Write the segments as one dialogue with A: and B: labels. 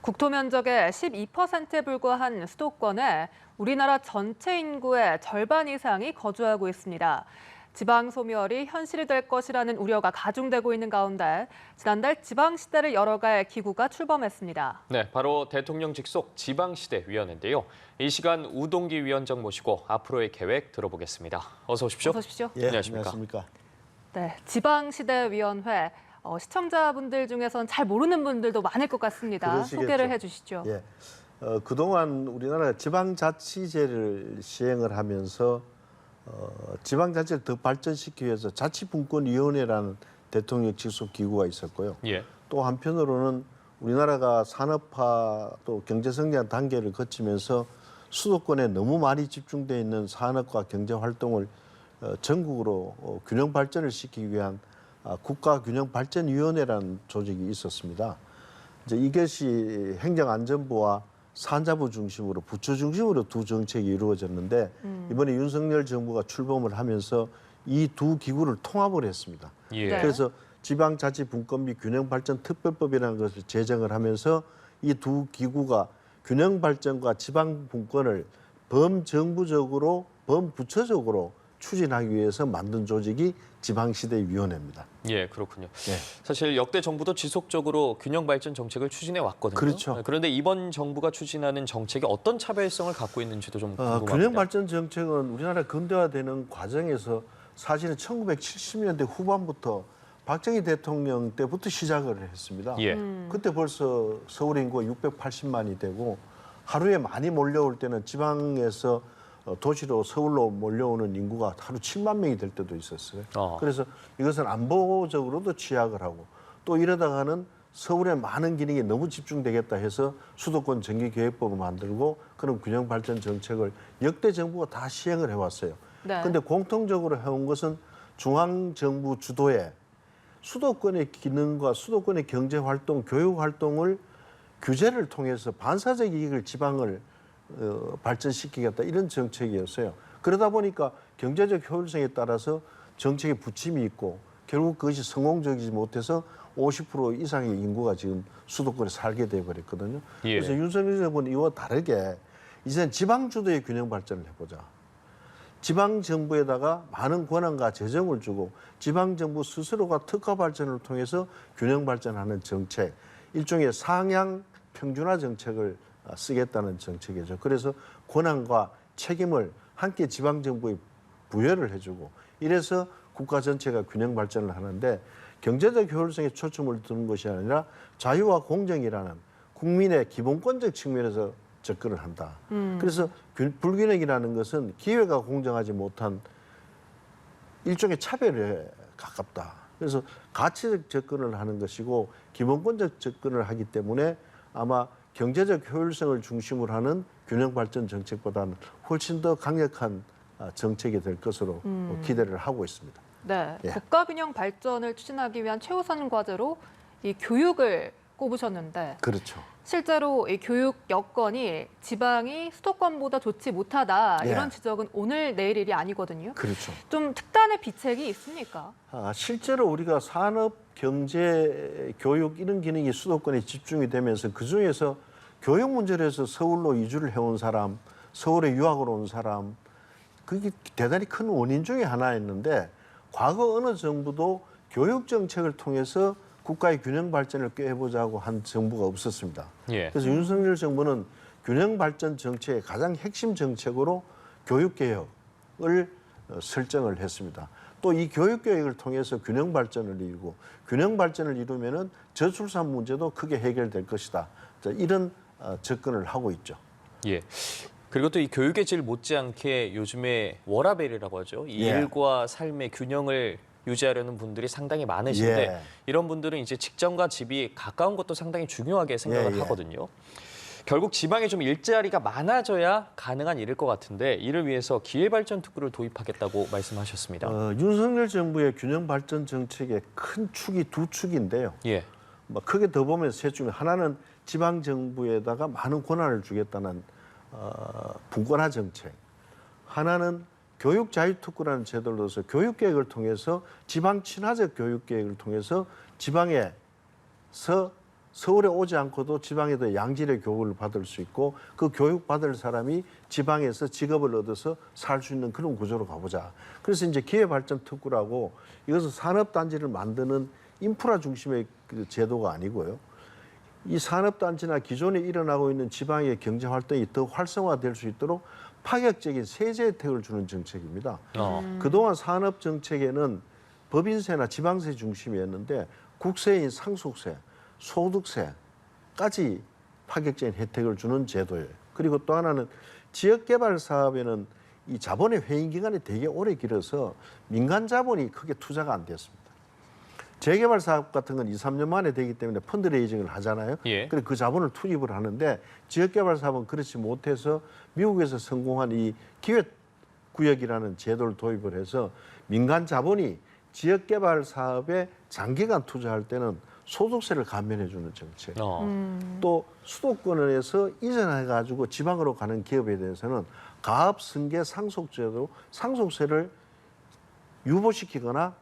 A: 국토 면적의 12%에 불과한 수도권에 우리나라 전체 인구의 절반 이상이 거주하고 있습니다. 지방 소멸이 현실이 될 것이라는 우려가 가중되고 있는 가운데 지난달 지방시대를 열어갈 기구가 출범했습니다.
B: 네, 바로 대통령 직속 지방시대위원회인데요. 이 시간 우동기 위원장 모시고 앞으로의 계획 들어보겠습니다. 어서 오십시오.
A: 어서 오십시오.
C: 예,
B: 안녕하십니까.
A: 네, 지방시대위원회. 시청자분들 중에선 잘 모르는 분들도 많을 것 같습니다.
C: 그러시겠죠.
A: 소개를 해주시죠.
C: 예, 그동안 우리나라가 지방자치제를 시행을 하면서 지방자치를 더 발전시키기 위해서 자치분권위원회라는 대통령 직속 기구가 있었고요.
B: 예.
C: 또 한편으로는 우리나라가 산업화 또 경제성장 단계를 거치면서 수도권에 너무 많이 집중되어 있는 산업과 경제활동을 전국으로 균형 발전을 시키기 위한 국가균형발전위원회라는 조직이 있었습니다. 이제 이것이 행정안전부와 산자부 중심으로 부처 중심으로 두 정책이 이루어졌는데 이번에 윤석열 정부가 출범을 하면서 이 두 기구를 통합을 했습니다.
B: 예.
A: 네.
C: 그래서 지방자치분권 및 균형발전특별법이라는 것을 제정을 하면서 이 두 기구가 균형발전과 지방분권을 범정부적으로 범부처적으로 추진하기 위해서 만든 조직이 지방시대위원회입니다.
B: 예, 그렇군요.
C: 네.
B: 사실 역대 정부도 지속적으로 균형 발전 정책을 추진해 왔거든요.
C: 그렇죠.
B: 그런데 이번 정부가 추진하는 정책이 어떤 차별성을 갖고 있는지도 좀 궁금합니다.
C: 균형발전 정책은 우리나라 근대화되는 과정에서 사실은 1970년대 후반부터 박정희 대통령 때부터 시작을 했습니다.
B: 예.
C: 그때 벌써 서울 인구가 680만이 되고 하루에 많이 몰려올 때는 지방에서 도시로 서울로 몰려오는 인구가 하루 7만 명이 될 때도 있었어요. 그래서 이것은 안보적으로도 취약을 하고 또 이러다가는 서울에 많은 기능이 너무 집중되겠다 해서 수도권 정기계획법을 만들고 그런 균형발전 정책을 역대 정부가 다 시행을 해왔어요. 그런데 공통적으로 해온 것은 중앙정부 주도의 수도권의 기능과 수도권의 경제활동, 교육활동을 규제를 통해서 반사적 이익을 지방을 발전시키겠다 이런 정책이었어요. 그러다 보니까 경제적 효율성에 따라서 정책의 부침이 있고 결국 그것이 성공적이지 못해서 50% 이상의 인구가 지금 수도권에 살게 돼버렸거든요.
B: 예.
C: 그래서 윤석열 정부는 이와 다르게 이제는 지방 주도의 균형 발전을 해보자. 지방 정부에다가 많은 권한과 재정을 주고 지방 정부 스스로가 특화 발전을 통해서 균형 발전하는 정책, 일종의 상향 평준화 정책을 쓰겠다는 정책이죠. 그래서 권한과 책임을 함께 지방정부에 부여를 해주고 이래서 국가 전체가 균형 발전을 하는데 경제적 효율성에 초점을 두는 것이 아니라 자유와 공정이라는 국민의 기본권적 측면에서 접근을 한다. 그래서 불균형이라는 것은 기회가 공정하지 못한 일종의 차별에 가깝다. 그래서 가치적 접근을 하는 것이고 기본권적 접근을 하기 때문에 아마 경제적 효율성을 중심으로 하는 균형발전 정책보다는 훨씬 더 강력한 정책이 될 것으로 기대를 하고 있습니다.
A: 네,
C: 예.
A: 국가균형 발전을 추진하기 위한 최우선 과제로 이 교육을 꼽으셨는데
C: 그렇죠.
A: 실제로 이 교육 여건이 지방이 수도권보다 좋지 못하다
C: 예.
A: 이런 지적은 오늘 내일 일이 아니거든요.
C: 그렇죠.
A: 좀 특단의 비책이 있습니까?
C: 실제로 우리가 산업, 경제, 교육 이런 기능이 수도권에 집중이 되면서 그중에서 교육 문제로 해서 서울로 이주를 해온 사람, 서울에 유학을 온 사람 그게 대단히 큰 원인 중에 하나였는데 과거 어느 정부도 교육 정책을 통해서 국가의 균형 발전을 꾀해보자고 한 정부가 없었습니다.
B: 예.
C: 그래서 윤석열 정부는 균형 발전 정책의 가장 핵심 정책으로 교육 개혁을 설정을 했습니다. 또 이 교육 개혁을 통해서 균형 발전을 이루고 균형 발전을 이루면은 저출산 문제도 크게 해결될 것이다. 이런 접근을 하고 있죠.
B: 예. 그리고 또 이 교육의 질 못지않게 요즘에 워라밸이라고 하죠. 이
C: 예.
B: 일과 삶의 균형을 유지하려는 분들이 상당히 많으신데
C: 예.
B: 이런 분들은 이제 직장과 집이 가까운 것도 상당히 중요하게 생각을
C: 예.
B: 하거든요. 결국 지방에 좀 일자리가 많아져야 가능한 일일 것 같은데 이를 위해서 기회발전특구를 도입하겠다고 말씀하셨습니다.
C: 윤석열 정부의 균형 발전 정책의 큰 축이 두 축인데요.
B: 예.
C: 크게 더 보면 세 축. 하나는 지방 정부에다가 많은 권한을 주겠다는 분권화 정책. 하나는 교육 자유특구라는 제도를 넣어서 교육 계획을 통해서 지방 친화적 교육 계획을 통해서 지방에서 서울에 오지 않고도 지방에도 양질의 교육을 받을 수 있고 그 교육 받을 사람이 지방에서 직업을 얻어서 살 수 있는 그런 구조로 가보자. 그래서 이제 기회발전특구라고 이것은 산업단지를 만드는 인프라 중심의 그 제도가 아니고요. 이 산업단지나 기존에 일어나고 있는 지방의 경제활동이 더 활성화될 수 있도록 파격적인 세제 혜택을 주는 정책입니다. 그동안 산업정책에는 법인세나 지방세 중심이었는데 국세인 상속세, 소득세까지 파격적인 혜택을 주는 제도예요. 그리고 또 하나는 지역개발 사업에는 이 자본의 회행 기간이 되게 오래 길어서 민간 자본이 크게 투자가 안 됐습니다. 재개발 사업 같은 건 2, 3년 만에 되기 때문에 펀드레이징을 하잖아요.
B: 예.
C: 그래서 그 자본을 투입을 하는데 지역개발 사업은 그렇지 못해서 미국에서 성공한 이 기획구역이라는 제도를 도입을 해서 민간 자본이 지역개발 사업에 장기간 투자할 때는 소득세를 감면해주는 정책. 또 수도권에서 이전해가지고 지방으로 가는 기업에 대해서는 가압 승계 상속제도 상속세를 유보시키거나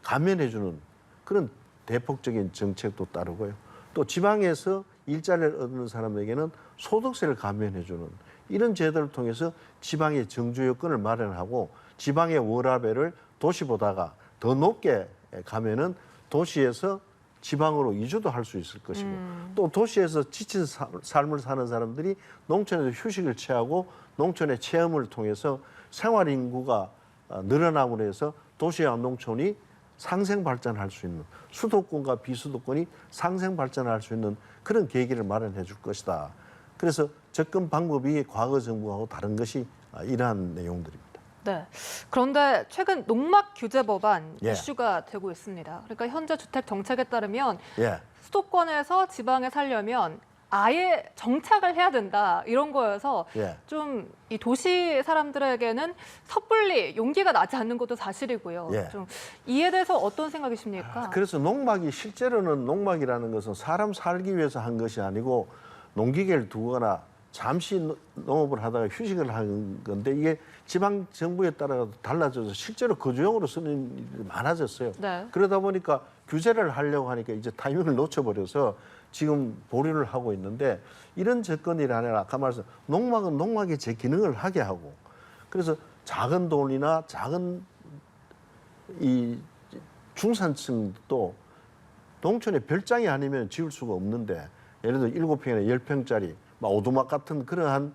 C: 감면해주는 그런 대폭적인 정책도 따르고요. 또 지방에서 일자리를 얻는 사람에게는 소득세를 감면해주는 이런 제도를 통해서 지방의 정주 여건을 마련하고 지방의 워라밸을 도시보다가 더 높게 가면은 도시에서 지방으로 이주도 할 수 있을 것이고 또 도시에서 지친 삶을 사는 사람들이 농촌에서 휴식을 취하고 농촌의 체험을 통해서 생활 인구가 늘어남으로 해서 도시와 농촌이 상생 발전할 수 있는 수도권과 비수도권이 상생 발전할 수 있는 그런 계기를 마련해 줄 것이다. 그래서 접근 방법이 과거 정부하고 다른 것이 이러한 내용들입니다.
A: 네. 그런데 최근 농막 규제 법안
C: 예.
A: 이슈가 되고 있습니다. 그러니까 현재 주택 정책에 따르면
C: 예.
A: 수도권에서 지방에 살려면 아예 정착을 해야 된다 이런 거여서
C: 예.
A: 좀 이 도시 사람들에게는 섣불리 용기가 나지 않는 것도 사실이고요.
C: 예.
A: 좀 이에 대해서 어떤 생각이십니까?
C: 그래서 농막이 실제로는 농막이라는 것은 사람 살기 위해서 한 것이 아니고 농기계를 두거나 잠시 농업을 하다가 휴식을 하는 건데 이게 지방 정부에 따라 달라져서 실제로 거주용으로 쓰는 일이 많아졌어요.
A: 네.
C: 그러다 보니까 규제를 하려고 하니까 이제 타이밍을 놓쳐버려서 지금 보류를 하고 있는데 이런 접근이 아니라 아까 말씀 농막은 농막의 제 기능을 하게 하고 그래서 작은 돈이나 작은 이 중산층도 농촌에 별장이 아니면 지을 수가 없는데 예를 들어 7평이나 10평짜리 오두막 같은 그러한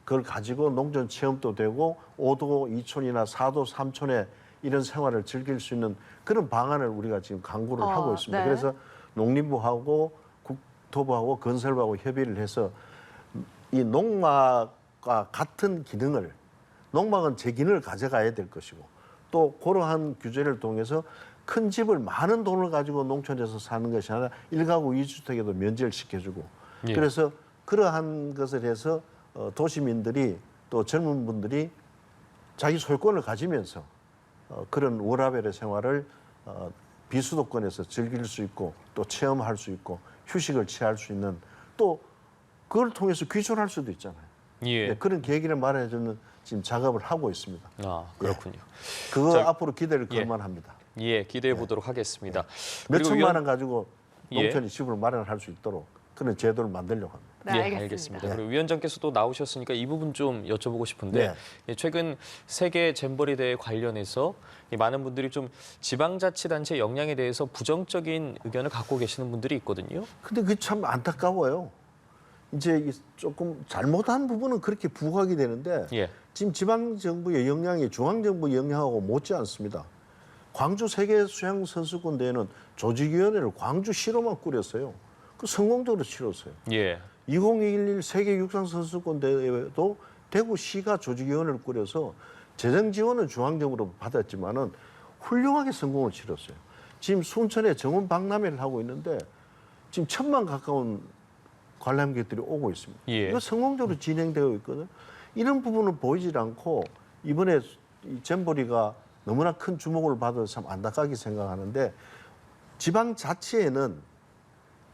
C: 걸 가지고 농촌 체험도 되고 5도 2촌이나 4도 3촌에 이런 생활을 즐길 수 있는 그런 방안을 우리가 지금 강구를 하고 있습니다.
A: 네.
C: 그래서 농림부하고 국토부하고 건설부하고 협의를 해서 이 농막과 같은 기능을 농막은 제 기능을 가져가야 될 것이고 또 그러한 규제를 통해서 큰 집을 많은 돈을 가지고 농촌에서 사는 것이 아니라 1가구 2주택에도 면제를 시켜주고
B: 예.
C: 그래서 그러한 것을 해서 도시민들이 또 젊은 분들이 자기 소유권을 가지면서 그런 워라밸의 생활을 비수도권에서 즐길 수 있고 또 체험할 수 있고 휴식을 취할 수 있는 또 그걸 통해서 귀촌할 수도 있잖아요.
B: 예.
C: 네, 그런 계기를 마련해주는 지금 작업을 하고 있습니다.
B: 아, 그렇군요.
C: 그거
B: 자,
C: 앞으로 기대를
B: 예.
C: 걸만합니다.
B: 예, 기대해 보도록 하겠습니다.
C: 몇
B: 그리고
C: 천만 원 가지고
B: 예.
C: 농촌이 집을 마련할 수 있도록 그런 제도를 만들려고 합니다.
A: 네,
B: 예,
A: 알겠습니다.
B: 알겠습니다.
C: 네.
B: 그리고 위원장께서도 나오셨으니까 이 부분 좀 여쭤보고 싶은데
C: 네.
B: 예, 최근 세계 잼버리 대회 관련해서 많은 분들이 좀 지방자치단체 역량에 대해서 부정적인 의견을 갖고 계시는 분들이 있거든요.
C: 근데 그게 참 안타까워요. 이제 조금 잘못한 부분은 그렇게 부각이 되는데
B: 예.
C: 지금 지방 정부의 역량이 중앙 정부 역량하고 못지 않습니다. 광주 세계 수영 선수권 대회는 조직위원회를 광주시로만 꾸렸어요. 그 성공적으로 치렀어요.
B: 예.
C: 2021 세계 육상 선수권 대회도 대구시가 조직위원회를 꾸려서 재정 지원은 중앙정부로 받았지만은 훌륭하게 성공을 치렀어요. 지금 순천에 정원 박람회를 하고 있는데 지금 1,000만 가까운 관람객들이 오고 있습니다.
B: 예.
C: 이거 성공적으로 진행되고 있거든요. 이런 부분은 보이질 않고 이번에 이 잼버리가 너무나 큰 주목을 받아서 참 안타깝게 생각하는데 지방자치에는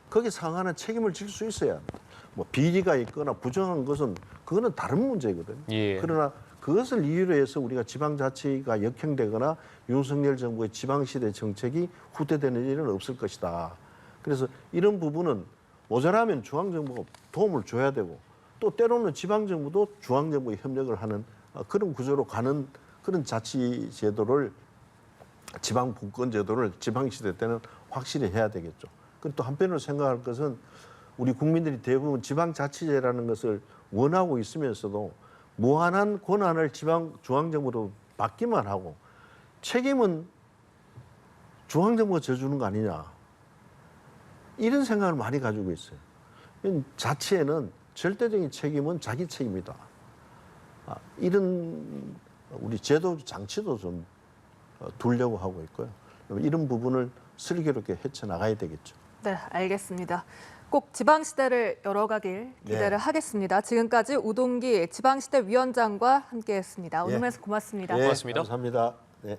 C: 거기에 상하는 책임을 질 수 있어야 합니다. 뭐 비리가 있거나 부정한 것은 그거는 다른 문제거든요.
B: 예.
C: 그러나 그것을 이유로 해서 우리가 지방자치가 역행되거나 윤석열 정부의 지방시대 정책이 후퇴되는 일은 없을 것이다. 그래서 이런 부분은 모자라면 중앙정부가 도움을 줘야 되고 또 때로는 지방정부도 중앙정부에 협력을 하는 그런 구조로 가는 그런 자치제도를 지방분권제도를 지방시대 때는 확실히 해야 되겠죠. 그리고 또 한편으로 생각할 것은 우리 국민들이 대부분 지방자치제라는 것을 원하고 있으면서도 무한한 권한을 중앙정부로 받기만 하고 책임은 중앙정부가 져주는 거 아니냐. 이런 생각을 많이 가지고 있어요. 자치에는 절대적인 책임은 자기 책임이다. 이런 우리 제도 장치도 좀 두려고 하고 있고요. 이런 부분을 슬기롭게 헤쳐나가야 되겠죠.
A: 네, 알겠습니다. 꼭 지방시대를 열어가길 기대를 하겠습니다. 지금까지 우동기 지방시대 위원장과 함께했습니다. 오늘 말씀 고맙습니다.
B: 고맙습니다.
C: 감사합니다. 네.